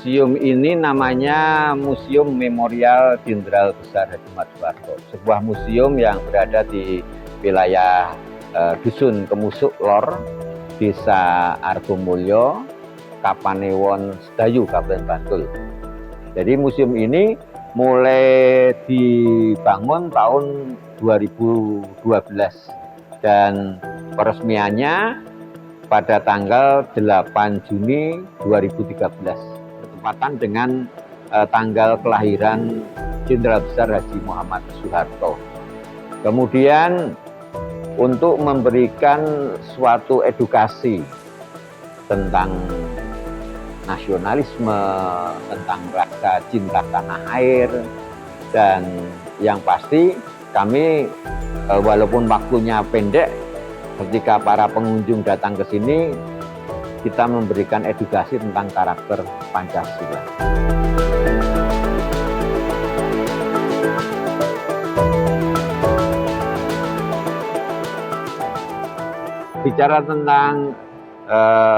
Museum ini namanya Museum Memorial Jenderal Besar Haji Muhammad Soeharto, sebuah museum yang berada di wilayah Dusun Kemusuk Lor, Desa Argomulyo, Kapanewon, Sedayu, Kabupaten Bantul. Jadi museum ini mulai dibangun tahun 2012 dan peresmiannya pada tanggal 8 Juni 2013, bertepatan dengan tanggal kelahiran Jenderal Besar Haji Muhammad Soeharto. Kemudian untuk memberikan suatu edukasi tentang nasionalisme, tentang rasa cinta tanah air, dan yang pasti kami walaupun waktunya pendek, ketika para pengunjung datang ke sini, kita memberikan edukasi tentang karakter Pancasila. Bicara tentang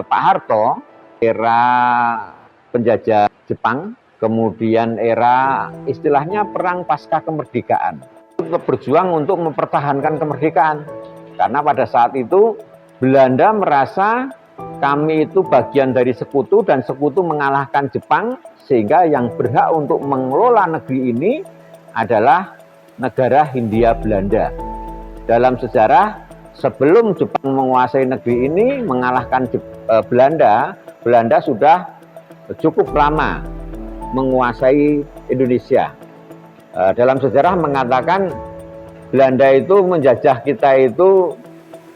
Pak Harto, era penjajah Jepang, kemudian era istilahnya perang pasca kemerdekaan, untuk berjuang untuk mempertahankan kemerdekaan. Karena pada saat itu Belanda merasa kami itu bagian dari sekutu dan sekutu mengalahkan Jepang, sehingga yang berhak untuk mengelola negeri ini adalah negara Hindia Belanda. Dalam sejarah, sebelum Jepang menguasai negeri ini, mengalahkan Belanda, Belanda sudah cukup lama menguasai Indonesia. Dalam sejarah mengatakan Belanda itu menjajah kita itu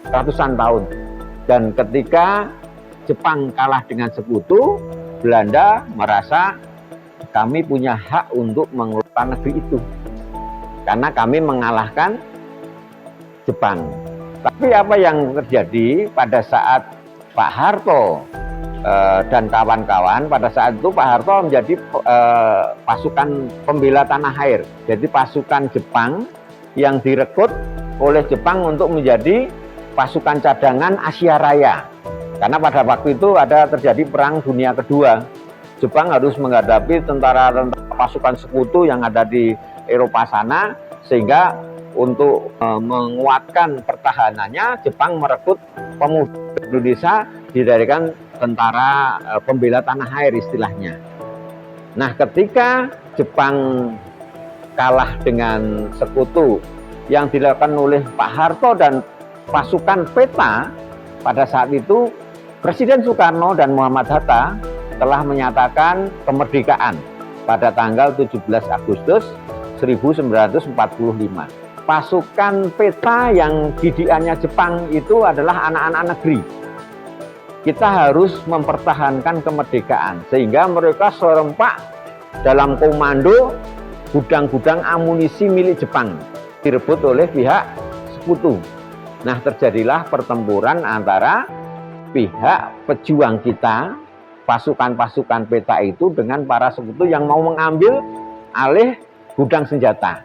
ratusan tahun. Dan ketika Jepang kalah dengan sekutu, Belanda merasa kami punya hak untuk mengelola negeri itu, karena kami mengalahkan Jepang. Tapi apa yang terjadi pada saat Pak Harto dan kawan-kawan, pada saat itu Pak Harto menjadi pasukan pembela tanah air. Jadi pasukan Jepang yang direkrut oleh Jepang untuk menjadi pasukan cadangan Asia Raya. Karena pada waktu itu ada terjadi Perang Dunia Kedua. Jepang harus menghadapi tentara pasukan sekutu yang ada di Eropa sana, sehingga untuk menguatkan pertahanannya, Jepang merekrut pemuda Indonesia didirikan tentara pembela tanah air istilahnya. Nah, ketika Jepang kalah dengan sekutu yang dilakukan oleh Pak Harto dan pasukan peta, pada saat itu Presiden Soekarno dan Muhammad Hatta telah menyatakan kemerdekaan pada tanggal 17 Agustus 1945. Pasukan peta yang didikannya Jepang itu adalah anak-anak negeri. Kita harus mempertahankan kemerdekaan, sehingga mereka serempak dalam komando gudang-gudang amunisi milik Jepang direbut oleh pihak sekutu. Nah, terjadilah pertempuran antara pihak pejuang kita, pasukan-pasukan peta itu, dengan para sekutu yang mau mengambil alih gudang senjata.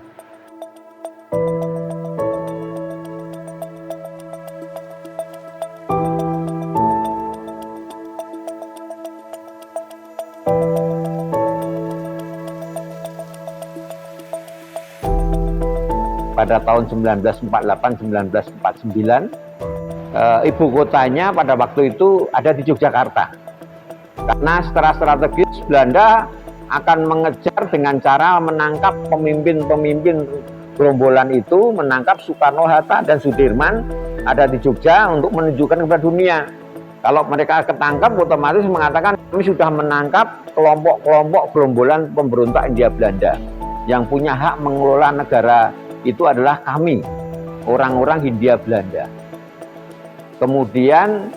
Pada tahun 1948-1949, ibu kotanya pada waktu itu ada di Yogyakarta. Karena secara strategis Belanda akan mengejar dengan cara menangkap pemimpin-pemimpin gerombolan itu, menangkap Soekarno, Hatta, dan Sudirman ada di Jogja untuk menunjukkan kepada dunia. Kalau mereka ketangkap, otomatis mengatakan kami sudah menangkap kelompok-kelompok gerombolan pemberontak Hindia Belanda. Yang punya hak mengelola negara itu adalah kami, orang-orang Hindia Belanda. Kemudian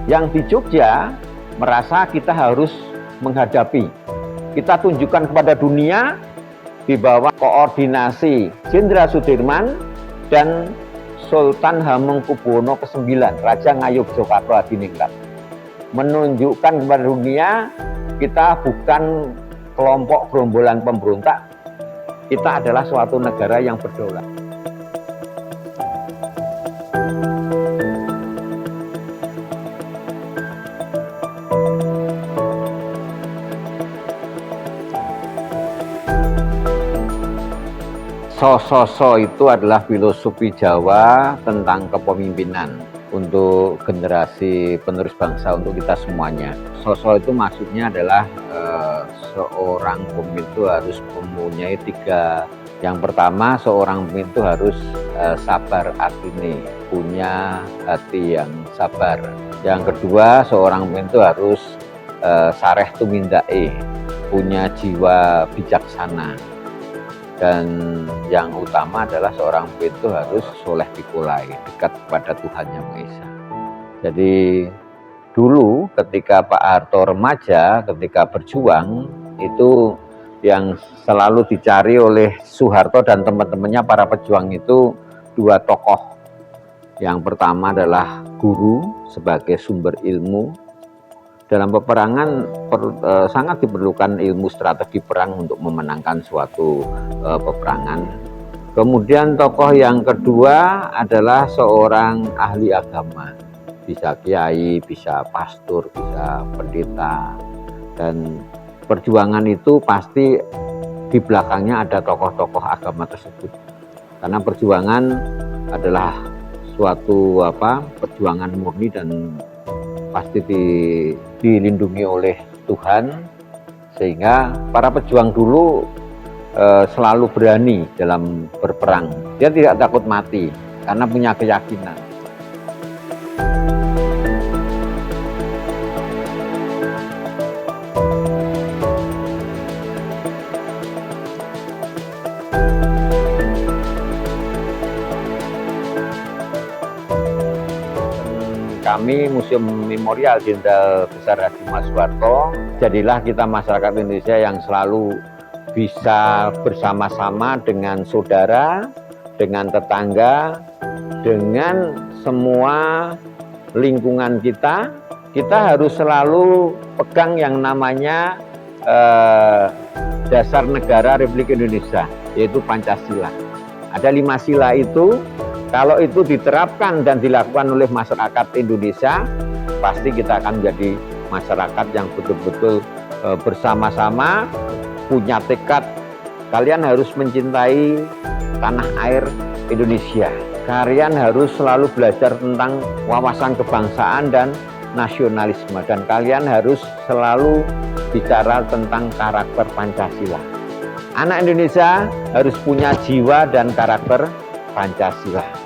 yang di Jogja merasa kita harus menghadapi. Kita tunjukkan kepada dunia di bawah koordinasi Jenderal Sudirman dan Sultan Hamengkubuwono ke-9, Raja Ngayogyakarta Hadiningrat. Menunjukkan kepada dunia kita bukan kelompok gerombolan pemberontak, kita adalah suatu negara yang berdaulat. So itu adalah filosofi Jawa tentang kepemimpinan untuk generasi penerus bangsa, untuk kita semuanya. So itu maksudnya adalah seorang pemimpin itu harus mempunyai tiga. Yang pertama, seorang pemimpin itu harus sabar atine, punya hati yang sabar. Yang kedua, seorang pemimpin itu harus sareh tumindae, punya jiwa bijaksana. Dan yang utama adalah seorang pemimpin itu harus soleh bikulai, dekat kepada Tuhan Yang Maha Esa. Jadi dulu ketika Pak Harto remaja, ketika berjuang, itu yang selalu dicari oleh Soeharto dan teman-temannya para pejuang itu dua tokoh. Yang pertama adalah guru sebagai sumber ilmu. Dalam peperangan sangat diperlukan ilmu strategi perang untuk memenangkan suatu peperangan. Kemudian tokoh yang kedua adalah seorang ahli agama, bisa kiai, bisa pastor, bisa pendeta. Dan perjuangan itu pasti di belakangnya ada tokoh-tokoh agama tersebut. Karena perjuangan adalah suatu perjuangan murni dan pasti dilindungi oleh Tuhan, sehingga para pejuang dulu selalu berani dalam berperang. Dia tidak takut mati karena punya keyakinan. Kami Museum Memorial Jenderal Besar Haji Mas Soeharto, jadilah kita masyarakat Indonesia yang selalu bisa bersama-sama dengan saudara, dengan tetangga, dengan semua lingkungan kita. Kita harus selalu pegang yang namanya dasar negara Republik Indonesia, yaitu Pancasila. Ada 5 sila itu. Kalau itu diterapkan dan dilakukan oleh masyarakat Indonesia, pasti kita akan menjadi masyarakat yang betul-betul bersama-sama, punya tekad. Kalian harus mencintai tanah air Indonesia. Kalian harus selalu belajar tentang wawasan kebangsaan dan nasionalisme. Dan kalian harus selalu bicara tentang karakter Pancasila. Anak Indonesia harus punya jiwa dan karakter Pancasila.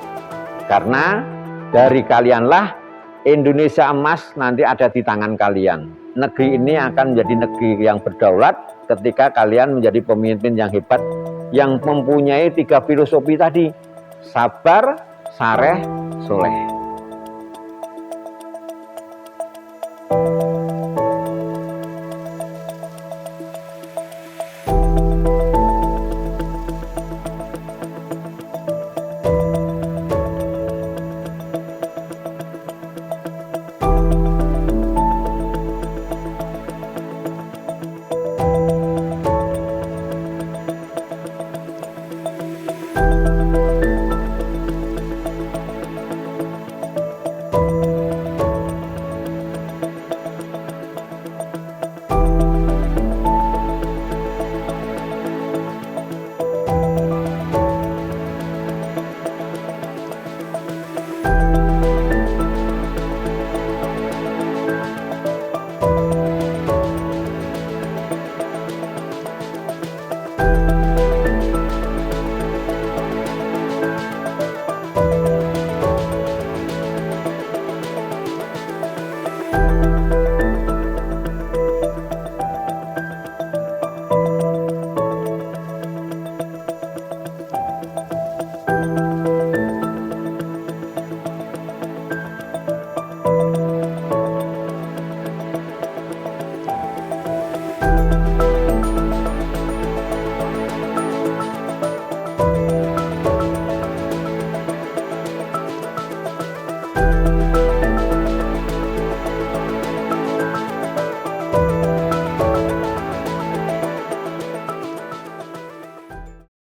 Karena dari kalianlah Indonesia emas nanti ada di tangan kalian. Negeri ini akan menjadi negeri yang berdaulat ketika kalian menjadi pemimpin yang hebat, yang mempunyai 3 filosofi tadi: sabar, sareh, soleh.